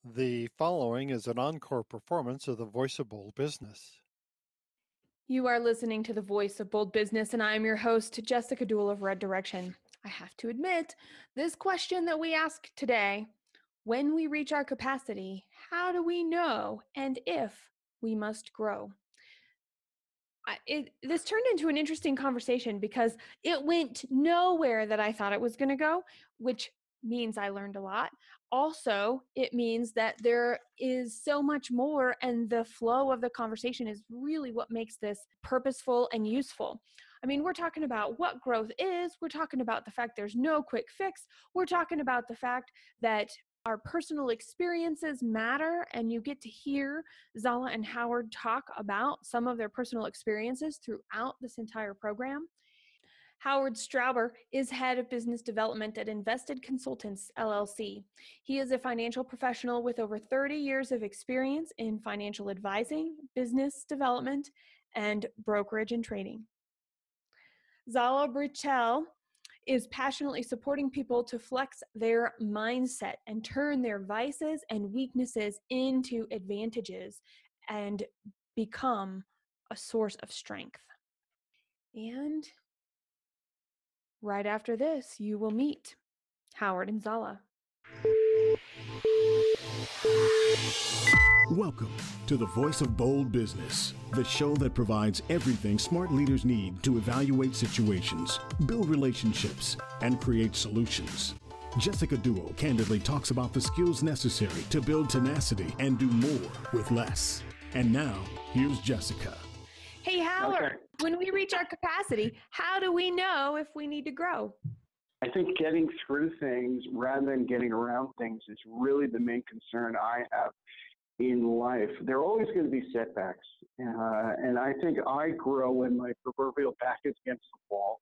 The following is an encore performance of The Voice of Bold Business. You are listening to The Voice of Bold Business, and I am your host, Jessica Dewell of Red Direction. I have to admit, this question that we ask today, when we reach our capacity, how do we know and if we must grow? This turned into an interesting conversation because it went nowhere that I thought it was going to go, which means I learned a lot. Also, it means that there is so much more, and the flow of the conversation is really what makes this purposeful and useful. I mean, we're talking about what growth is. We're talking about the fact there's no quick fix. We're talking about the fact that our personal experiences matter, and you get to hear Zala and Howard talk about some of their personal experiences throughout this entire program. Howard Strauber is head of business development at Invested Consultants, LLC. He is a financial professional with over 30 years of experience in financial advising, business development, and brokerage and trading. Zala Bricelj is passionately supporting people to flex their mindset and turn their vices and weaknesses into advantages and become a source of strength. And right after this, you will meet Howard and Zala. Welcome to The Voice of Bold Business, the show that provides everything smart leaders need to evaluate situations, build relationships, and create solutions. Jessica Dewell candidly talks about the skills necessary to build tenacity and do more with less. And now, here's Jessica. Hey, Howard, When we reach our capacity, how do we know if we need to grow? I think getting through things rather than getting around things is really the main concern I have in life. There are always going to be setbacks. And I think I grow when my proverbial back is against the wall,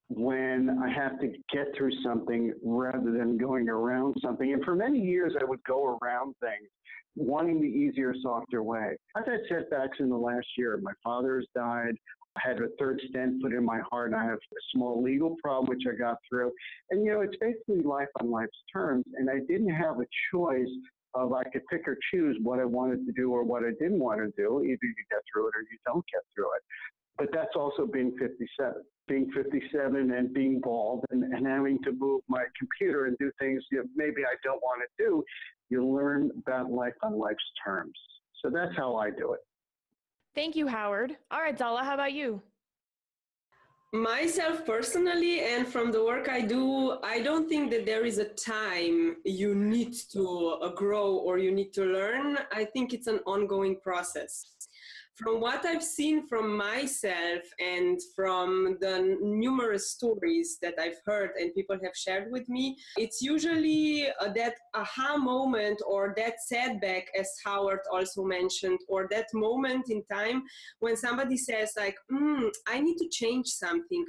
when I have to get through something rather than going around something. And for many years, I would go around things, wanting the easier, softer way. I've had setbacks in the last year. My father has died. I had a third stent put in my heart, and I have a small legal problem, which I got through. And, it's basically life on life's terms. And I didn't have a choice of I could pick or choose what I wanted to do or what I didn't want to do. Either you get through it or you don't get through it. But that's also being 57. Being 57 and being bald and having to move my computer and do things maybe I don't want to do, you learn about life on life's terms. So that's how I do it. Thank you, Howard. All right, Zala, how about you? Myself personally, and from the work I do, I don't think that there is a time you need to grow or you need to learn. I think it's an ongoing process. From what I've seen from myself and from the numerous stories that I've heard and people have shared with me, it's usually that aha moment or that setback, as Howard also mentioned, or that moment in time when somebody says like, I need to change something.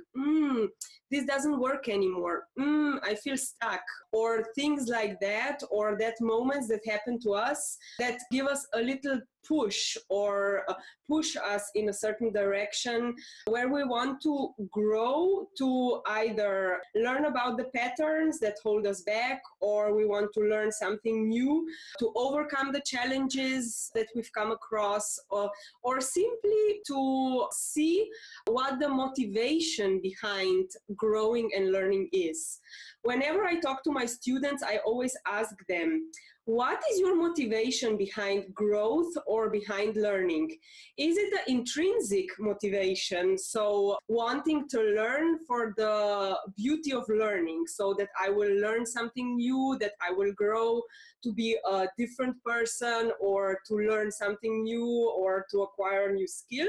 This doesn't work anymore. I feel stuck, or things like that, or that moments that happen to us that give us a little push or push us in a certain direction where we want to grow, to either learn about the patterns that hold us back, or we want to learn something new to overcome the challenges that we've come across, or simply to see what the motivation behind growing and learning is. Whenever I talk to my students, I always ask them, what is your motivation behind growth or behind learning? Is it the intrinsic motivation, so wanting to learn for the beauty of learning, so that I will learn something new, that I will grow to be a different person, or to learn something new, or to acquire a new skill?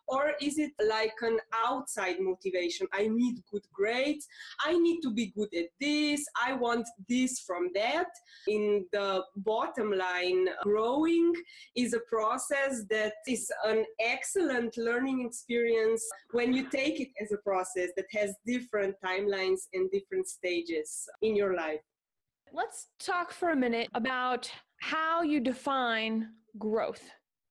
Or is it like an outside motivation? I need good grades. I need to be good at this. I want this from that. In the bottom line, growing is a process that is an excellent learning experience when you take it as a process that has different timelines and different stages in your life. Let's talk for a minute about how you define growth.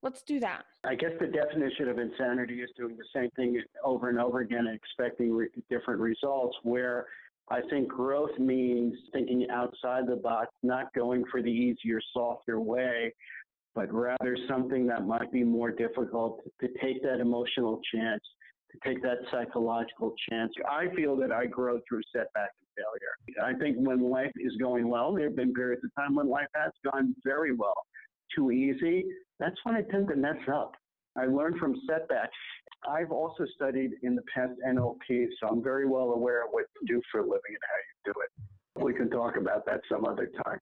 Let's do that. I guess the definition of insanity is doing the same thing over and over again and expecting different results, where I think growth means thinking outside the box, not going for the easier, softer way, but rather something that might be more difficult, to take that emotional chance, to take that psychological chance. I feel that I grow through setback and failure. I think when life is going well, there have been periods of time when life has gone very well. Too easy, that's when I tend to mess up. I learn from setbacks. I've also studied in the past NLP, so I'm very well aware of what you do for a living and how you do it. We can talk about that some other time.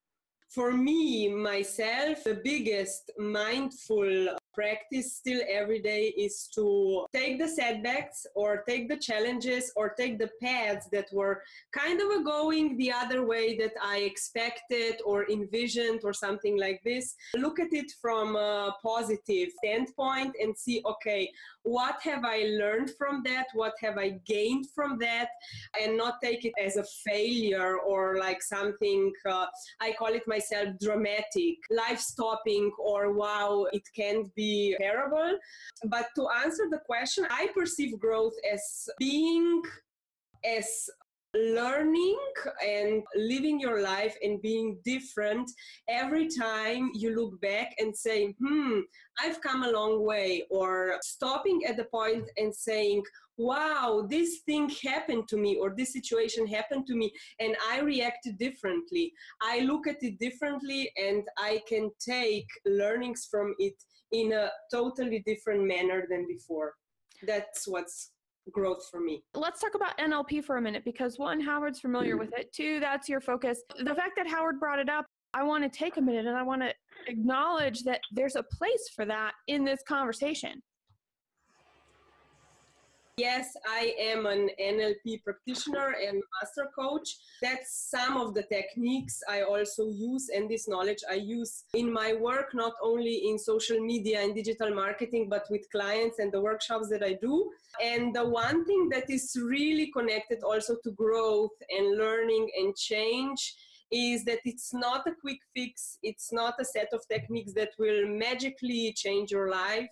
For me, myself, the biggest mindful practice still every day is to take the setbacks or take the challenges or take the paths that were kind of going the other way that I expected or envisioned or something like this. Look at it from a positive standpoint and see, okay, what have I learned from that? What have I gained from that? And not take it as a failure or like something, I call it myself dramatic, life stopping, or wow, it can't be terrible. But to answer the question, I perceive growth as being, as learning and living your life and being different every time you look back and say, I've come a long way, or stopping at the point and saying, wow, this thing happened to me, or this situation happened to me, and I reacted differently. I look at it differently, and I can take learnings from it in a totally different manner than before. That's what's growth for me. Let's talk about NLP for a minute, because one, Howard's familiar with it. Two, that's your focus. The fact that Howard brought it up, I want to take a minute and I want to acknowledge that there's a place for that in this conversation. Yes, I am an NLP practitioner and master coach. That's some of the techniques I also use, and this knowledge I use in my work, not only in social media and digital marketing, but with clients and the workshops that I do. And the one thing that is really connected also to growth and learning and change is that it's not a quick fix. It's not a set of techniques that will magically change your life.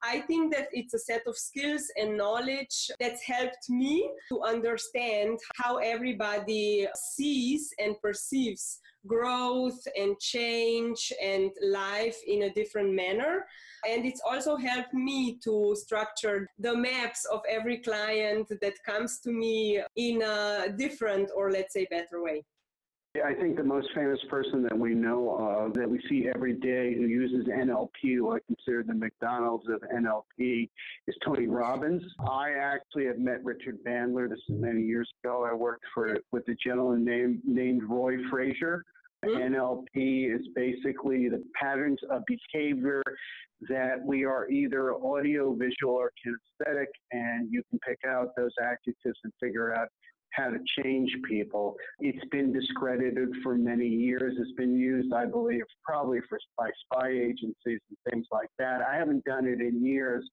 I think that it's a set of skills and knowledge that's helped me to understand how everybody sees and perceives growth and change and life in a different manner. And it's also helped me to structure the maps of every client that comes to me in a different, or let's say better way. I think the most famous person that we know of, that we see every day who uses NLP, who I consider the McDonald's of NLP, is Tony Robbins. I actually have met Richard Bandler. This is many years ago. I worked with a gentleman named Roy Frazier. NLP is basically the patterns of behavior that we are either audio, visual, or kinesthetic, and you can pick out those adjectives and figure out how to change people. It's been discredited for many years. It's been used, I believe, probably by spy agencies and things like that. I haven't done it in years.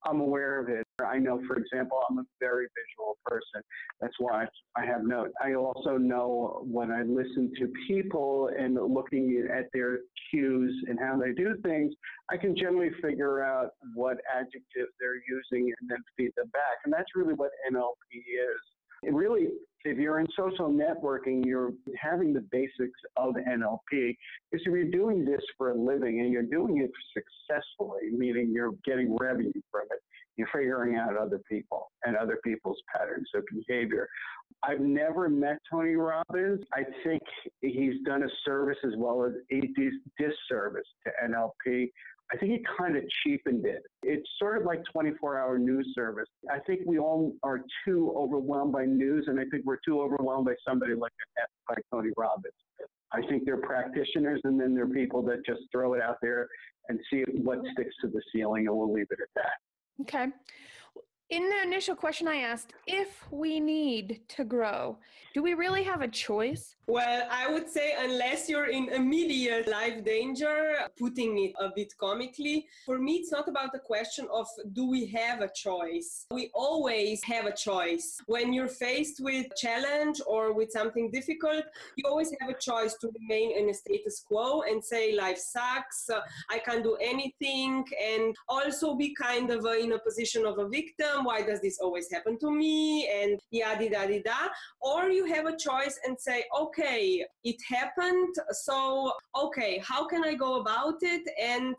I'm aware of it. I know, for example, I'm a very visual person. That's why I have notes. I also know when I listen to people and looking at their cues and how they do things, I can generally figure out what adjectives they're using and then feed them back. And that's really what NLP is. It really, if you're in social networking, you're having the basics of NLP. Because if you're doing this for a living and you're doing it successfully, meaning you're getting revenue from it, you're figuring out other people and other people's patterns of behavior. I've never met Tony Robbins. I think he's done a service as well as a disservice to NLP. I think he kind of cheapened it. It's sort of like 24-hour news service. I think we all are too overwhelmed by news, and I think we're too overwhelmed by somebody like Tony Robbins. I think they're practitioners, and then they're people that just throw it out there and see what sticks to the ceiling, and we'll leave it at that. Okay. In the initial question I asked, if we need to grow, do we really have a choice? Well, I would say unless you're in immediate life danger, putting it a bit comically, for me, it's not about the question of do we have a choice. We always have a choice. When you're faced with a challenge or with something difficult, you always have a choice to remain in a status quo and say life sucks, I can't do anything, and also be kind of in a position of a victim problem? Why does this always happen to me? And yada, yada, da. Or you have a choice and say, okay, it happened. So, okay, how can I go about it? And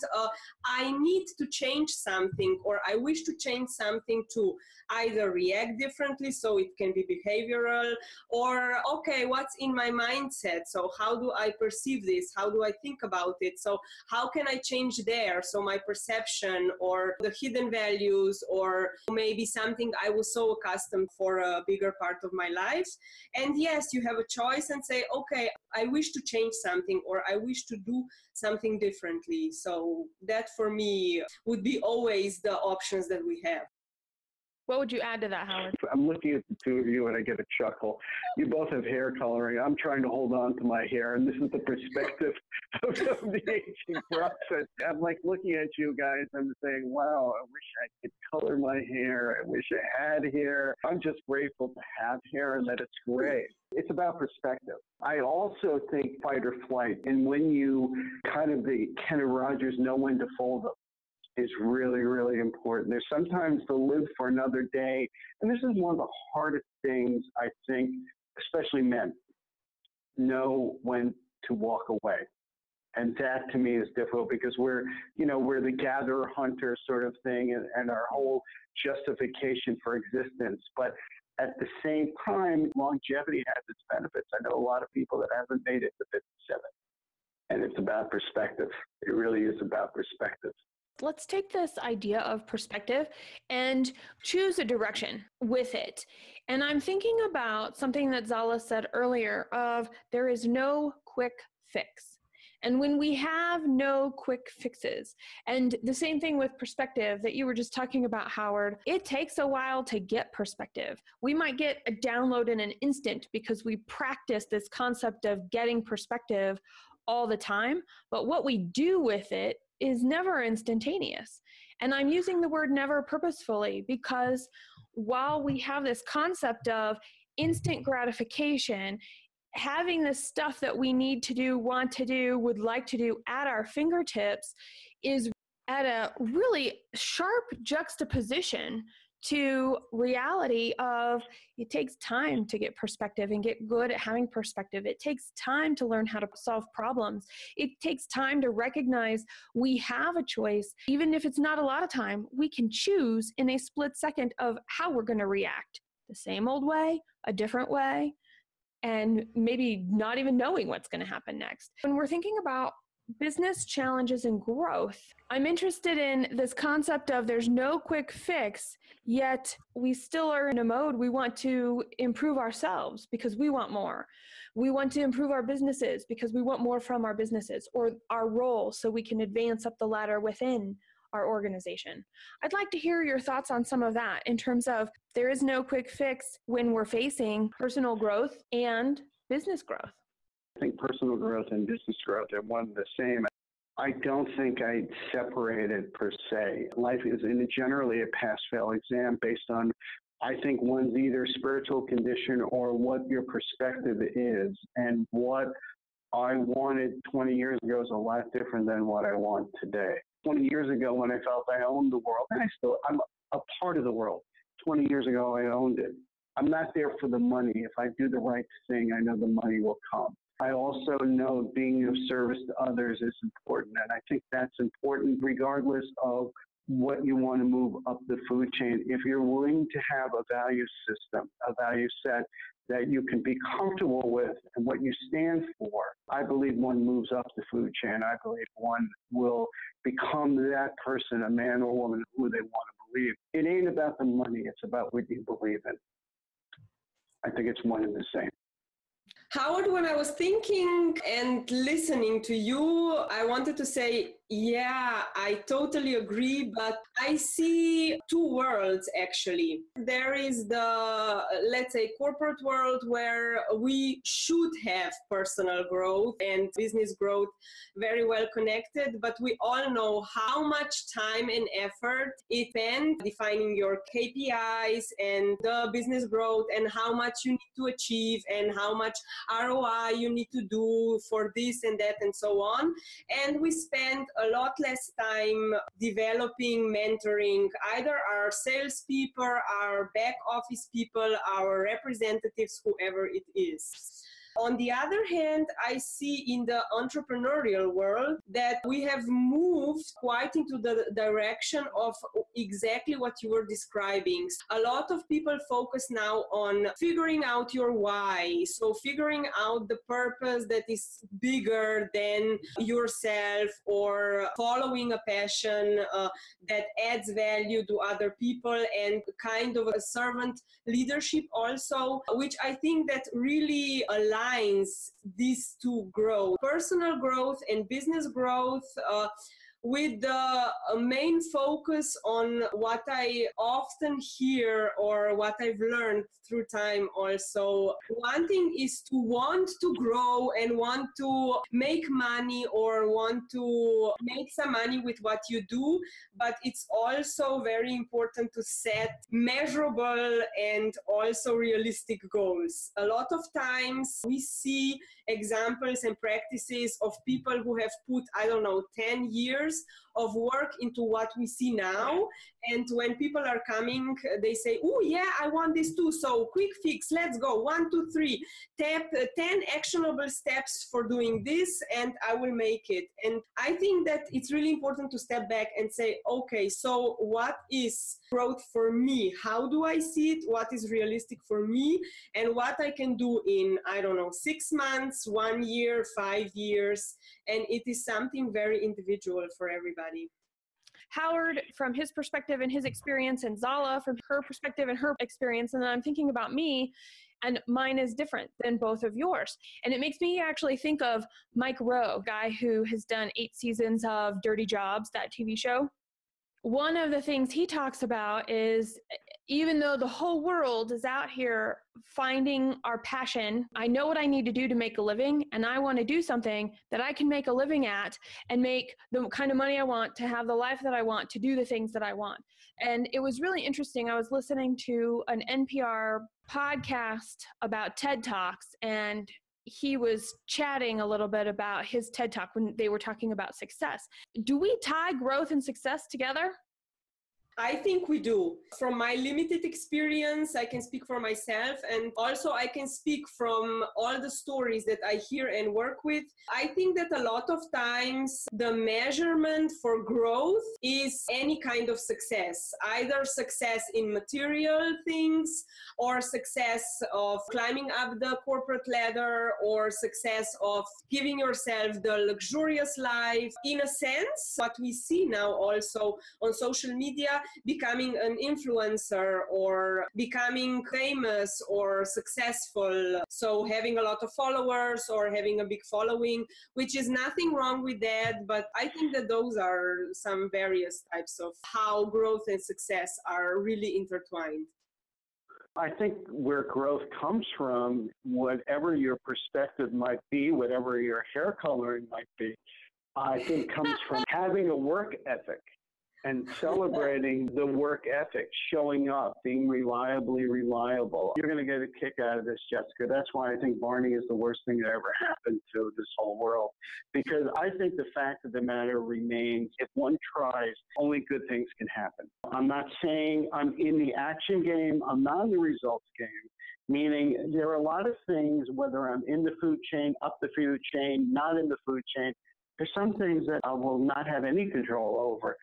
I need to change something, or I wish to change something to either react differently, so it can be behavioral, or okay, what's in my mindset? So how do I perceive this? How do I think about it? So how can I change there? So my perception or the hidden values, or maybe something I was so accustomed for a bigger part of my life. And yes, you have a choice and say, okay, I wish to change something, or I wish to do something differently. So that for me would be always the options that we have. What would you add to that, Howard? I'm looking at the two of you and I get a chuckle. You both have hair coloring. I'm trying to hold on to my hair, and this is the perspective of the aging process. I'm like looking at you guys. I'm saying, wow, I wish I could color my hair. I wish I had hair. I'm just grateful to have hair and that it's gray. It's about perspective. I also think fight or flight, and when you kind of the Kenny Rogers know when to fold them, is really, really important. There's sometimes to live for another day. And this is one of the hardest things, I think, especially men, know when to walk away. And that to me is difficult because we're the gatherer hunter sort of thing, and our whole justification for existence. But at the same time, longevity has its benefits. I know a lot of people that haven't made it to 57. And it's about perspective. It really is about perspective. Let's take this idea of perspective and choose a direction with it. And I'm thinking about something that Zala said earlier of there is no quick fix. And when we have no quick fixes, and the same thing with perspective that you were just talking about, Howard, it takes a while to get perspective. We might get a download in an instant because we practice this concept of getting perspective all the time, but what we do with it is never instantaneous. And I'm using the word never purposefully because while we have this concept of instant gratification, having this stuff that we need to do, want to do, would like to do at our fingertips is at a really sharp juxtaposition to reality of it takes time to get perspective and get good at having perspective. It takes time to learn how to solve problems. It takes time to recognize we have a choice. Even if it's not a lot of time, we can choose in a split second of how we're going to react. The same old way, a different way, and maybe not even knowing what's going to happen next. When we're thinking about business challenges and growth, I'm interested in this concept of there's no quick fix, yet we still are in a mode we want to improve ourselves because we want more. We want to improve our businesses because we want more from our businesses or our role so we can advance up the ladder within our organization. I'd like to hear your thoughts on some of that in terms of there is no quick fix when we're facing personal growth and business growth. I think personal growth and business growth are one and the same. I don't think I'd separate it per se. Life is generally a pass-fail exam based on, I think, one's either spiritual condition or what your perspective is. And what I wanted 20 years ago is a lot different than what I want today. 20 years ago when I felt I owned the world, and I'm a part of the world. 20 years ago I owned it. I'm not there for the money. If I do the right thing, I know the money will come. I also know being of service to others is important, and I think that's important regardless of what you want to move up the food chain. If you're willing to have a value system, a value set that you can be comfortable with and what you stand for, I believe one moves up the food chain. I believe one will become that person, a man or woman, who they want to believe. It ain't about the money. It's about what you believe in. I think it's one and the same. Howard, when I was thinking and listening to you, I wanted to say, yeah, I totally agree, but I see two worlds actually. There is the, let's say, corporate world where we should have personal growth and business growth very well connected, but we all know how much time and effort it spends defining your KPIs and the business growth and how much you need to achieve and how much ROI you need to do for this and that and so on. And we spend a lot less time developing, mentoring either our salespeople, our back office people, our representatives, whoever it is. On the other hand, I see in the entrepreneurial world that we have moved quite into the direction of exactly what you were describing. A lot of people focus now on figuring out your why. So figuring out the purpose that is bigger than yourself, or following a passion that adds value to other people, and kind of a servant leadership also, which I think that really aligns these two growth, personal growth and business growth, with the main focus on what I often hear or what I've learned through time also. One thing is to want to grow and want to make money or want to make some money with what you do, but it's also very important to set measurable and also realistic goals. A lot of times we see examples and practices of people who have put, 10 years of work into what we see now. And when people are coming, they say, oh yeah, I want this too. So quick fix, let's go. 1, 2, 3, tap 10 actionable steps for doing this, and I will make it. And I think that it's really important to step back and say, okay, so what is growth for me? How do I see it? What is realistic for me? And what I can do in, 6 months, 1 year, 5 years. And it is something very individual for everybody. Howard, from his perspective and his experience, and Zala from her perspective and her experience, and then I'm thinking about me, and mine is different than both of yours. And it makes me actually think of Mike Rowe, guy who has done 8 seasons of Dirty Jobs, that TV show. One of the things he talks about is, even though the whole world is out here finding our passion, I know what I need to do to make a living, and I want to do something that I can make a living at and make the kind of money I want, to have the life that I want, to do the things that I want. And it was really interesting. I was listening to an NPR podcast about TED Talks, and he was chatting a little bit about his TED Talk when they were talking about success. Do we tie growth and success together? I think we do. From my limited experience, I can speak for myself, and also I can speak from all the stories that I hear and work with. I think that a lot of times the measurement for growth is any kind of success, either success in material things, or success of climbing up the corporate ladder, or success of giving yourself the luxurious life. In a sense, what we see now also on social media, becoming an influencer or becoming famous or successful. So having a lot of followers or having a big following, which is nothing wrong with that. But I think that those are some various types of how growth and success are really intertwined. I think where growth comes from, whatever your perspective might be, whatever your hair coloring might be, I think comes from having a work ethic and celebrating the work ethic, showing up, being reliably reliable. You're going to get a kick out of this, Jessica. That's why I think Barney is the worst thing that ever happened to this whole world. Because I think the fact of the matter remains, if one tries, only good things can happen. I'm not saying I'm in the action game. I'm not in the results game. Meaning there are a lot of things, whether I'm in the food chain, up the food chain, not in the food chain, there's some things that I will not have any control over.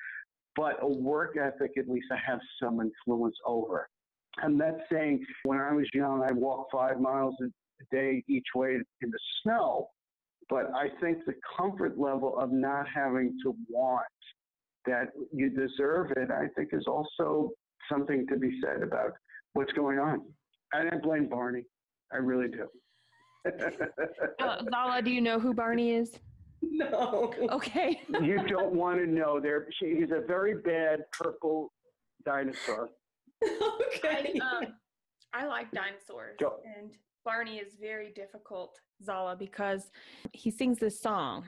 But a work ethic, at least I have some influence over. I'm not saying when I was young, I walked 5 miles a day each way in the snow. But I think the comfort level of not having to want that you deserve it, I think is also something to be said about what's going on. I don't blame Barney. I really do. Zala, do you know who Barney is? No. Okay. You don't want to know. He's a very bad purple dinosaur. Okay. I like dinosaurs. And Barney is very difficult, Zala, because he sings this song.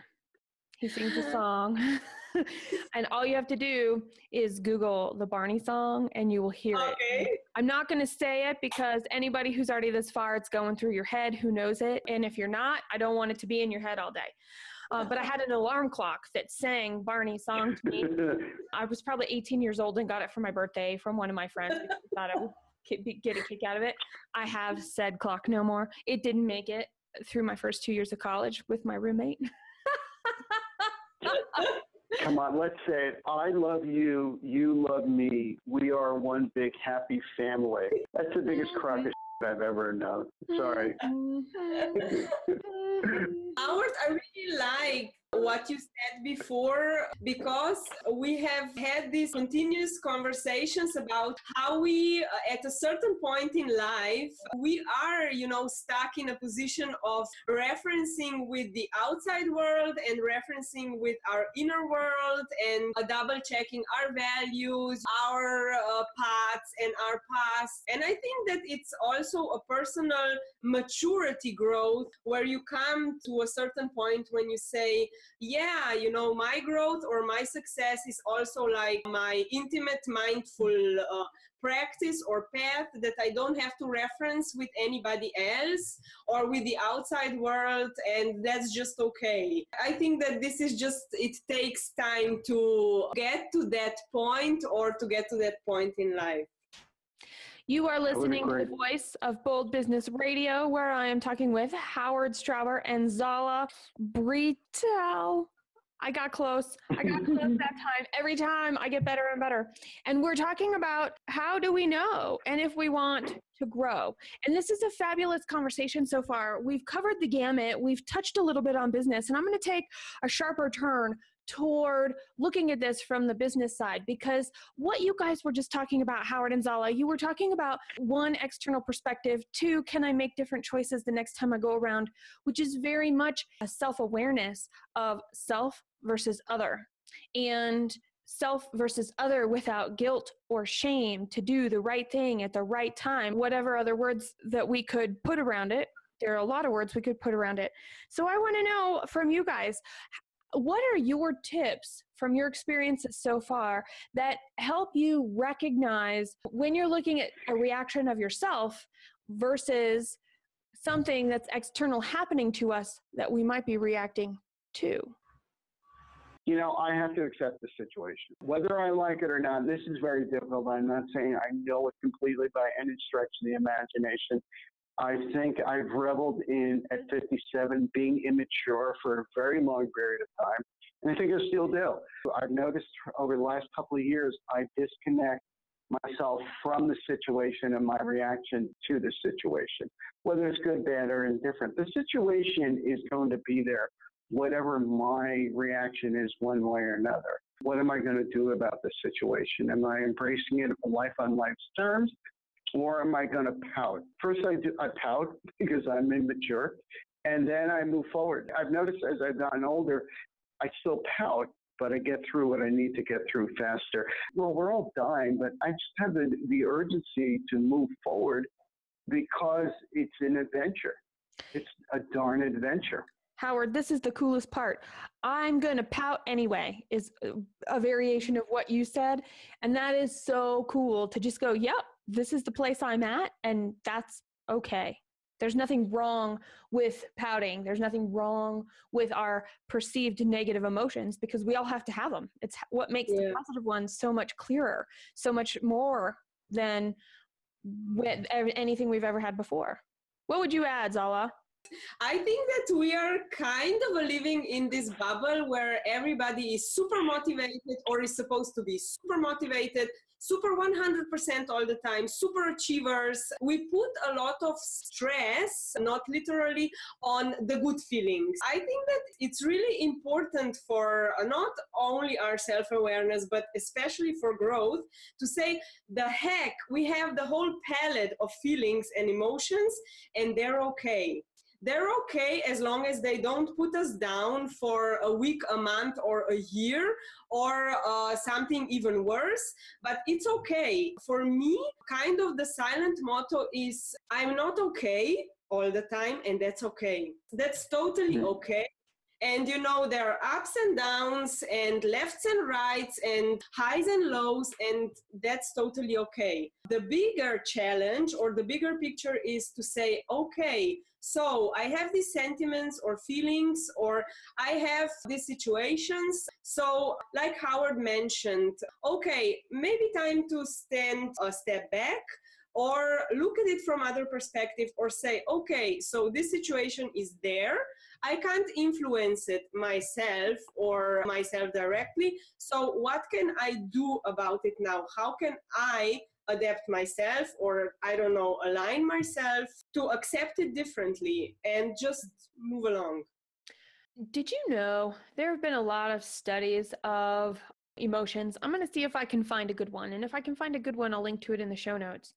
And all you have to do is Google the Barney song and you will hear it. I'm not going to say it because anybody who's already this far, it's going through your head, who knows it. And if you're not, I don't want it to be in your head all day. But I had an alarm clock that sang Barney's song to me. I was probably 18 years old and got it for my birthday from one of my friends because I thought I would get a kick out of it. I have said clock no more. It didn't make it through my first 2 years of college with my roommate. Come on, let's say it. I love you. You love me. We are one big happy family. That's the biggest crock of shit I've ever known. Sorry. Howard, I really like what you said before, because we have had these continuous conversations about how we, at a certain point in life, we are, stuck in a position of referencing with the outside world and referencing with our inner world and double checking our values, our paths and our past. And I think that it's also a personal maturity growth where you come to a certain point when you say, yeah, my growth or my success is also like my intimate, mindful practice or path that I don't have to reference with anybody else or with the outside world, and that's just okay. I think that this is just, it takes time to get to that point or to get to that point in life. You are listening to the Voice of Bold Business Radio, where I am talking with Howard Strauber and Zala Bricelj. I got close that time. Every time I get better and better. And we're talking about how do we know and if we want to grow. And this is a fabulous conversation so far. We've covered the gamut. We've touched a little bit on business. And I'm going to take a sharper turn toward looking at this from the business side, because what you guys were just talking about, Howard and Zala, you were talking about one, external perspective, two, can I make different choices the next time I go around, which is very much a self-awareness of self versus other, and self versus other without guilt or shame to do the right thing at the right time, whatever other words that we could put around it. There are a lot of words we could put around it. So I want to know from you guys, what are your tips from your experiences so far that help you recognize when you're looking at a reaction of yourself versus something that's external happening to us that we might be reacting to? I have to accept the situation. Whether I like it or not, this is very difficult. I'm not saying I know it completely by any stretch of the imagination. I think I've reveled in, at 57, being immature for a very long period of time, and I think I still do. I've noticed over the last couple of years, I disconnect myself from the situation and my reaction to the situation, whether it's good, bad, or indifferent. The situation is going to be there, whatever my reaction is one way or another. What am I going to do about the situation? Am I embracing it life on life's terms? Or am I going to pout? First, I pout because I'm immature, and then I move forward. I've noticed as I've gotten older, I still pout, but I get through what I need to get through faster. Well, we're all dying, but I just have the urgency to move forward because it's an adventure. It's a darn adventure. Howard, this is the coolest part. I'm going to pout anyway is a variation of what you said. And that is so cool to just go, yep, this is the place I'm at, and that's okay. There's nothing wrong with pouting. There's nothing wrong with our perceived negative emotions, because we all have to have them. It's what makes the positive ones so much clearer, so much more than with anything we've ever had before. What would you add, Zala? I think that we are kind of living in this bubble where everybody is super motivated or is supposed to be super motivated, super 100% all the time, super achievers. We put a lot of stress, not literally, on the good feelings. I think that it's really important for not only our self-awareness, but especially for growth, to say, the heck, we have the whole palette of feelings and emotions, and they're okay. They're okay as long as they don't put us down for a week, a month, or a year, or something even worse, but it's okay. For me, kind of the silent motto is, I'm not okay all the time, and that's okay. That's totally okay. And there are ups and downs and lefts and rights and highs and lows, and that's totally okay. The bigger challenge or the bigger picture is to say, okay, so I have these sentiments or feelings, or I have these situations. So like Howard mentioned, okay, maybe time to stand a step back or look at it from other perspective, or say, okay, so this situation is there. I can't influence it myself directly. So what can I do about it now? How can I adapt myself, or align myself to accept it differently and just move along? Did you know there have been a lot of studies of emotions? I'm going to see if I can find a good one. And if I can find a good one, I'll link to it in the show notes,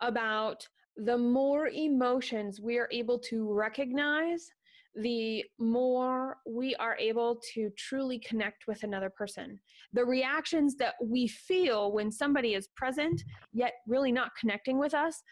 about the more emotions we are able to recognize, the more we are able to truly connect with another person. The reactions that we feel when somebody is present, yet really not connecting with us,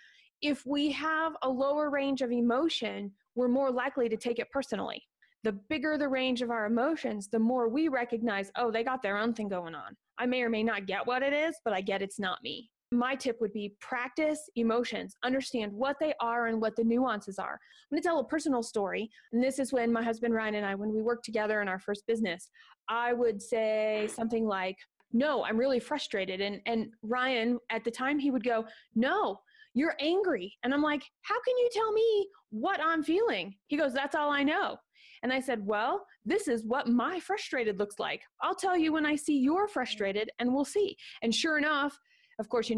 if we have a lower range of emotion, we're more likely to take it personally. The bigger the range of our emotions, the more we recognize, oh, they got their own thing going on. I may or may not get what it is, but I get it's not me. My tip would be practice emotions, understand what they are and what the nuances are. I'm going to tell a personal story. And this is when my husband Ryan and I, when we worked together in our first business, I would say something like, no, I'm really frustrated. And Ryan, at the time, he would go, no, you're angry. And I'm like, how can you tell me what I'm feeling? He goes, that's all I know. And I said, well, this is what my frustrated looks like. I'll tell you when I see you're frustrated, and we'll see. And sure enough, of course,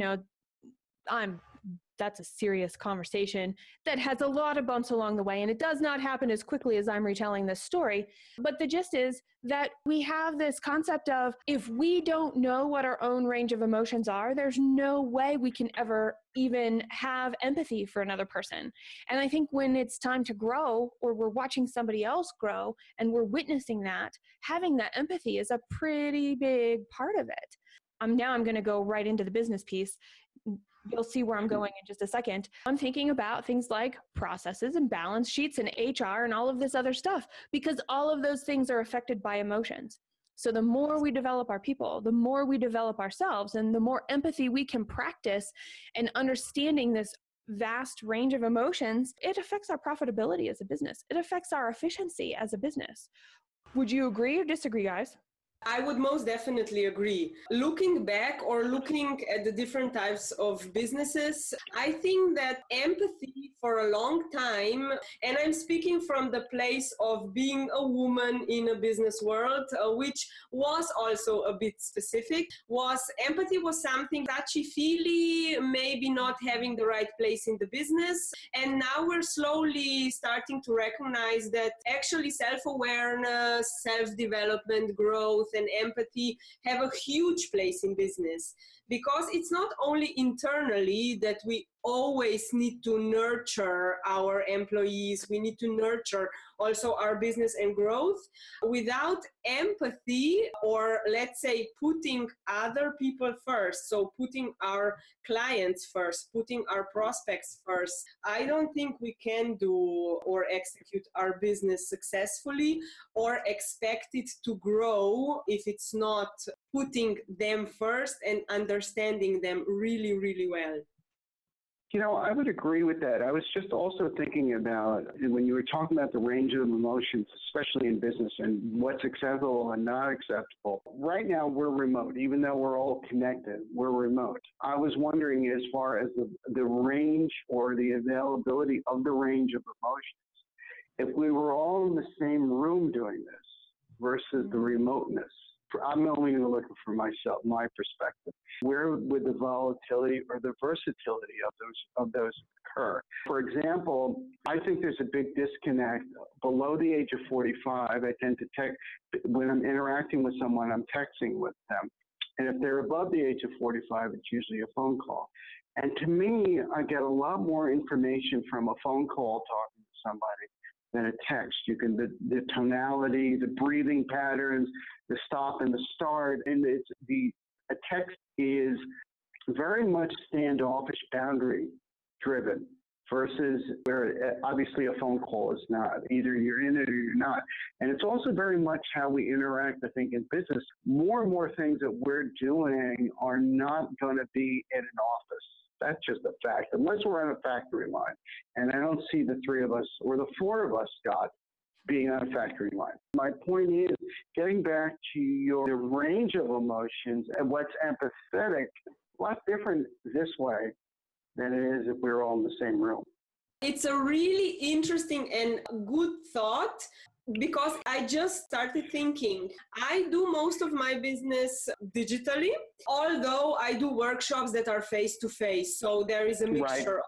that's a serious conversation that has a lot of bumps along the way. And it does not happen as quickly as I'm retelling this story. But the gist is that we have this concept of, if we don't know what our own range of emotions are, there's no way we can ever even have empathy for another person. And I think when it's time to grow, or we're watching somebody else grow and we're witnessing that, having that empathy is a pretty big part of it. I'm going to go right into the business piece. You'll see where I'm going in just a second. I'm thinking about things like processes and balance sheets and HR and all of this other stuff, because all of those things are affected by emotions. So the more we develop our people, the more we develop ourselves, and the more empathy we can practice and understanding this vast range of emotions, it affects our profitability as a business. It affects our efficiency as a business. Would you agree or disagree, guys? I would most definitely agree. Looking back or looking at the different types of businesses, I think that empathy for a long time, and I'm speaking from the place of being a woman in a business world, which was also a bit specific, empathy was something touchy-feely, maybe not having the right place in the business. And now we're slowly starting to recognize that actually self-awareness, self-development, growth, and empathy have a huge place in business, because it's not only internally that we always need to nurture our employees, we need to nurture also our business and growth. Without empathy, or let's say putting other people first, so putting our clients first, putting our prospects first, I don't think we can do or execute our business successfully or expect it to grow if it's not putting them first and understanding them really, really well. I would agree with that. I was just also thinking about, when you were talking about the range of emotions, especially in business, and what's acceptable and not acceptable. Right now, we're remote. Even though we're all connected, we're remote. I was wondering, as far as the range or the availability of the range of emotions, if we were all in the same room doing this versus the remoteness. I'm only looking for myself, my perspective. Where would the volatility or the versatility of those occur? For example, I think there's a big disconnect below the age of 45. I tend to text when I'm interacting with someone. I'm texting with them, and if they're above the age of 45, it's usually a phone call. And to me, I get a lot more information from a phone call talking to somebody than a text. You can the tonality, the breathing patterns, the stop and the start, and a text is very much standoffish, boundary driven. versus where obviously a phone call is not. Either you're in it or you're not. And it's also very much how we interact, I think, in business. More and more things that we're doing are not going to be in an office. That's just a fact, unless we're on a factory line. And I don't see the three of us or the four of us, Scott, being on a factory line. My point is, getting back to your range of emotions and what's empathetic, a lot different this way than it is if we were all in the same room. It's a really interesting and good thought, because I just started thinking, I do most of my business digitally, although I do workshops that are face-to-face, so there is a mixture. Right.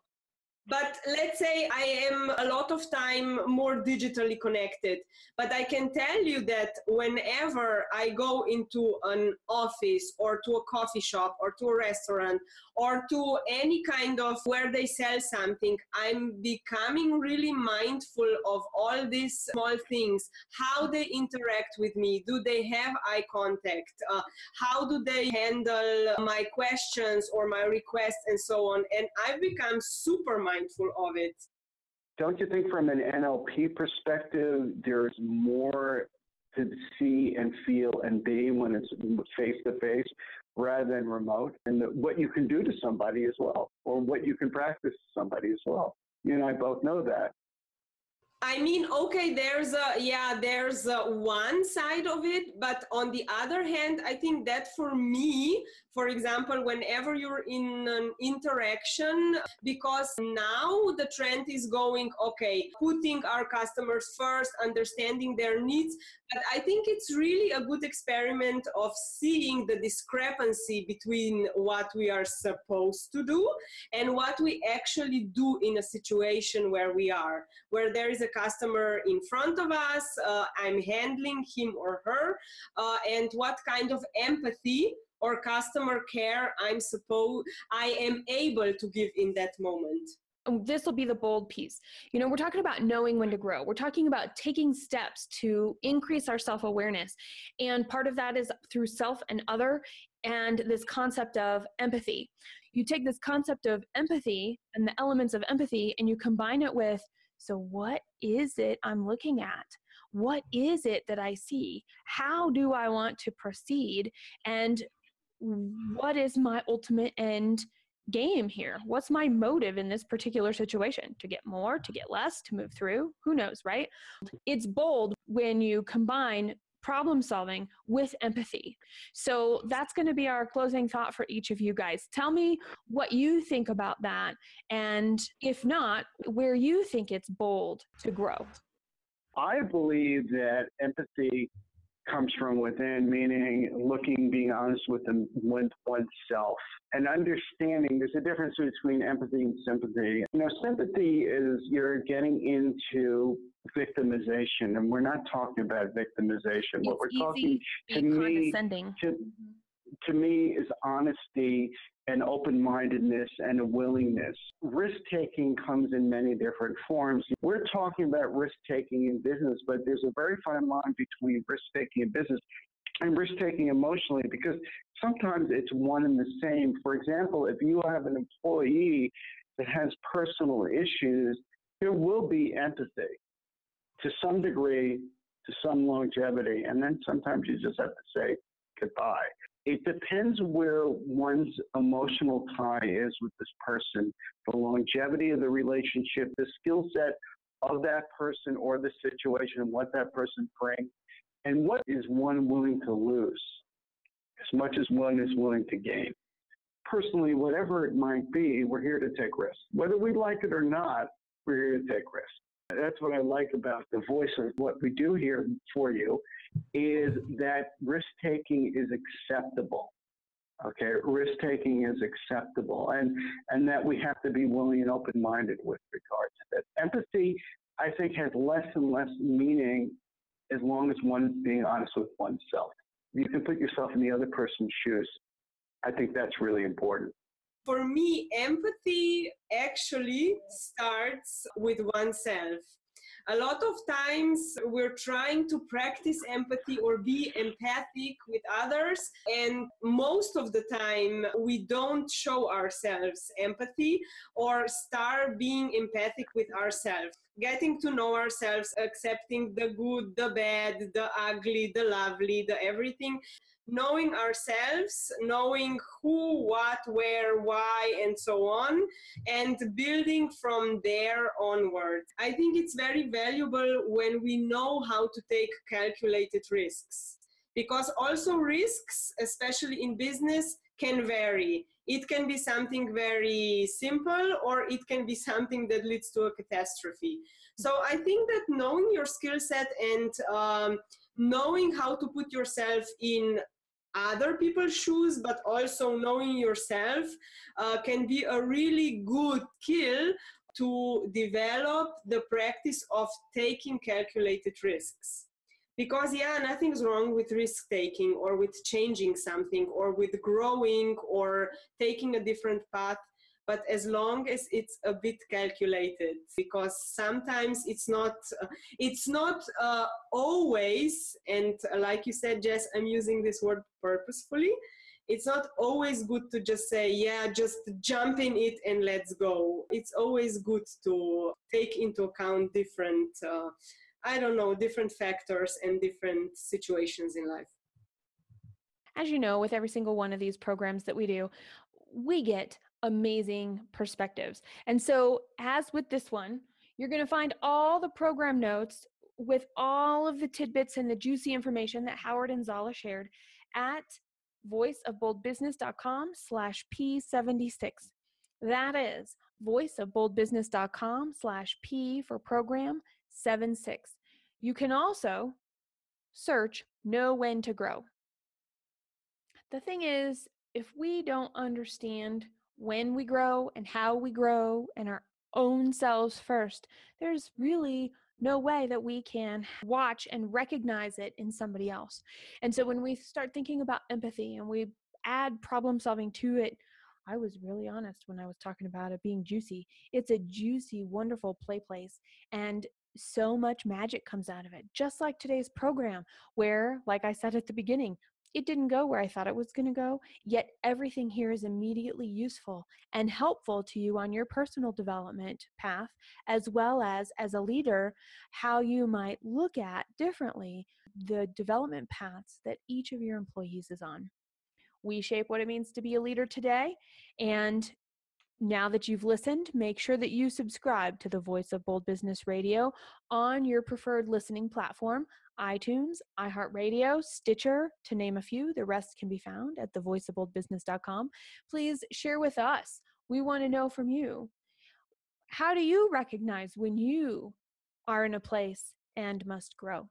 But let's say I am a lot of time more digitally connected. But I can tell you that whenever I go into an office or to a coffee shop or to a restaurant or to any kind of where they sell something, I'm becoming really mindful of all these small things, how they interact with me. Do they have eye contact? How do they handle my questions or my requests and so on? And I've become super mindful of it. Don't you think from an NLP perspective, there's more to see and feel and be when it's face-to-face rather than remote, and what you can do to somebody as well, or what you can practice to somebody as well? You and I both know that. I mean, okay, there's one side of it, but on the other hand, I think that for me, for example, whenever you're in an interaction, because now the trend is going, okay, putting our customers first, understanding their needs, but I think it's really a good experiment of seeing the discrepancy between what we are supposed to do and what we actually do in a situation where there is a customer in front of us, I'm handling him or her, and what kind of empathy or customer care I am able to give in that moment. This will be the bold piece. We're talking about knowing when to grow. We're talking about taking steps to increase our self-awareness. And part of that is through self and other, and this concept of empathy. You take this concept of empathy and the elements of empathy and you combine it with, so what is it I'm looking at? What is it that I see? How do I want to proceed? And what is my ultimate end game here? What's my motive in this particular situation? To get more, to get less, to move through? Who knows, right? It's bold when you combine problem solving with empathy. So that's going to be our closing thought for each of you guys. Tell me what you think about that, and if not, where you think it's bold to grow. I believe that empathy comes from within, meaning being honest with oneself and understanding there's a difference between empathy and sympathy. Sympathy is you're getting into victimization, and we're not talking about victimization. What we're talking to me is honesty and open-mindedness and a willingness. Risk-taking comes in many different forms. We're talking about risk-taking in business, but there's a very fine line between risk-taking in business and risk-taking emotionally, because sometimes it's one and the same. For example, if you have an employee that has personal issues, there will be empathy to some degree, to some longevity, and then sometimes you just have to say goodbye. It depends where one's emotional tie is with this person, the longevity of the relationship, the skill set of that person or the situation, what that person brings, and what is one willing to lose as much as one is willing to gain. Personally, whatever it might be, we're here to take risks. Whether we like it or not, we're here to take risks. That's what I like about the voice of what we do here for you, is that risk-taking is acceptable. Okay, risk-taking is acceptable, and that we have to be willing and open-minded with regard to that. Empathy, I think, has less and less meaning as long as one's being honest with oneself. You can put yourself in the other person's shoes. I think that's really important. For me, empathy actually starts with oneself. A lot of times we're trying to practice empathy or be empathic with others, and most of the time we don't show ourselves empathy or start being empathic with ourselves. Getting to know ourselves, accepting the good, the bad, the ugly, the lovely, the everything. Knowing ourselves, knowing who, what, where, why, and so on, and building from there onward. I think it's very valuable when we know how to take calculated risks, because also risks, especially in business, can vary. It can be something very simple, or it can be something that leads to a catastrophe. So I think that knowing your skill set and knowing how to put yourself in other people's shoes, but also knowing yourself can be a really good skill to develop the practice of taking calculated risks. Because nothing's wrong with risk taking or with changing something or with growing or taking a different path, but as long as it's a bit calculated, because sometimes it's not always, and like you said, Jess, I'm using this word purposefully, it's not always good to just say, just jump in it and let's go. It's always good to take into account different different factors and different situations in life. As you know, with every single one of these programs that we do, we get amazing perspectives. And so as with this one, you're going to find all the program notes with all of the tidbits and the juicy information that Howard and Zala shared at voiceofboldbusiness.com/P76. That is voiceofboldbusiness.com/P for program 76. You can also search Know When to Grow. The thing is, if we don't understand when we grow and how we grow and our own selves first, there's really no way that we can watch and recognize it in somebody else. And so when we start thinking about empathy and we add problem solving to it, I was really honest when I was talking about it being juicy. It's a juicy, wonderful play place. And so much magic comes out of it. Just like today's program, where, like I said at the beginning, it didn't go where I thought it was going to go, yet everything here is immediately useful and helpful to you on your personal development path, as well as a leader, how you might look at differently the development paths that each of your employees is on. We shape what it means to be a leader today, and now that you've listened, make sure that you subscribe to the Voice of Bold Business Radio on your preferred listening platform, iTunes, iHeartRadio, Stitcher, to name a few. The rest can be found at thevoiceofboldbusiness.com. Please share with us. We want to know from you. How do you recognize when you are in a place and must grow?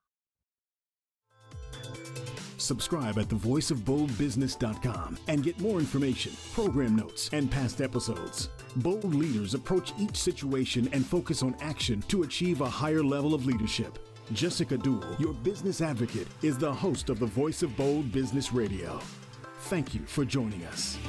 Subscribe at thevoiceofboldbusiness.com and get more information, program notes, and past episodes. Bold leaders approach each situation and focus on action to achieve a higher level of leadership. Jessica Dewell, your business advocate, is the host of the Voice of Bold Business Radio. Thank you for joining us.